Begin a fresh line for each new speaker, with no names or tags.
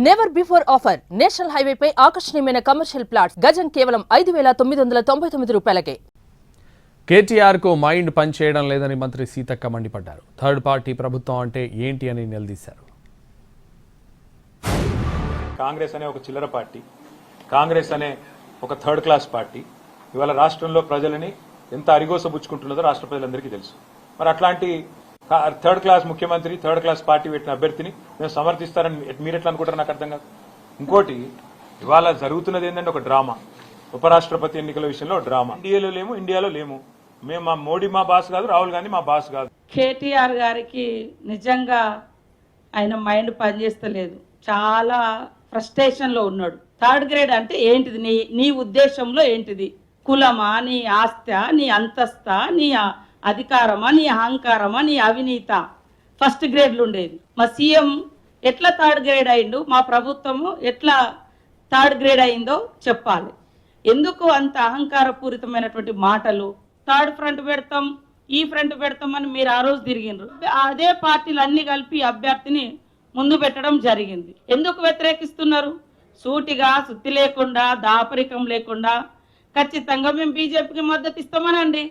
Never before offer national highway పై ఆకర్షణీయమైన commercial plots గజం కేవలం 5,999 రూపాయలకే.
కేటీఆర్ కు మైండ్ పనిచేయడం లేదని మంత్రి సీతక్క మండిపడ్డారు. థర్డ్ పార్టీ ప్రభుత్వం అంటే ఏంటి అని నిలదీశారు.
కాంగ్రెస్ అనే ఒక చిల్లర పార్టీ, కాంగ్రెస్ అనే ఒక థర్డ్ క్లాస్ పార్టీ ఇవాళ రాష్ట్రంలో ప్రజలని ఎంత అరిగోసబుచ్చుకుంటున్నదో రాష్ట్ర ప్రజలందరికీ తెలుసు. మరి అట్లాంటి థర్డ్ క్లాస్ ముఖ్యమంత్రి, థర్డ్ క్లాస్ పార్టీ పెట్టిన అభ్యర్థిని మేము సమర్థిస్తారని మీరు ఎట్లా అనుకుంటారు నాకు అర్థం కాదు. ఇంకోటి ఇవాళ జరుగుతున్నది ఏంటంటే ఒక డ్రామా, ఉపరాష్ట్రపతి ఎన్నికల విషయంలో డ్రామా. ఇండియాలో లేము మేము, మా మోడీ మా బాస్ కాదు, రాహుల్ గాంధీ మా బాస్ కాదు.
కేటీఆర్ గారికి నిజంగా ఆయన మైండ్ పనిచేస్తలేదు, చాలా ఫ్రస్ట్రేషన్లో ఉన్నాడు. థర్డ్ గ్రేడ్ అంటే ఏంటిది, నీ ఉద్దేశంలో ఏంటిది? కులమా, నీ ఆస్తా, నీ అంతస్తా, నీ అధికారమా, నీ అహంకారమా, నీ అవినీత? ఫస్ట్ గ్రేడ్లు ఉండేది. మా సీఎం ఎట్లా థర్డ్ గ్రేడ్ అయిండు, మా ప్రభుత్వము ఎట్లా థర్డ్ గ్రేడ్ అయిందో చెప్పాలి. ఎందుకు అంత అహంకారపూరితమైనటువంటి మాటలు? థర్డ్ ఫ్రంట్ పెడతాం, ఈ ఫ్రంట్ పెడతామని మీరు ఆ రోజు తిరిగిండ్రు. అదే పార్టీలు అన్ని కలిపి అభ్యర్థిని ముందు పెట్టడం జరిగింది. ఎందుకు వ్యతిరేకిస్తున్నారు? సూటిగా, సుత్తి లేకుండా, దాపరికం లేకుండా ఖచ్చితంగా మేము బీజేపీకి మద్దతు ఇస్తామనండి.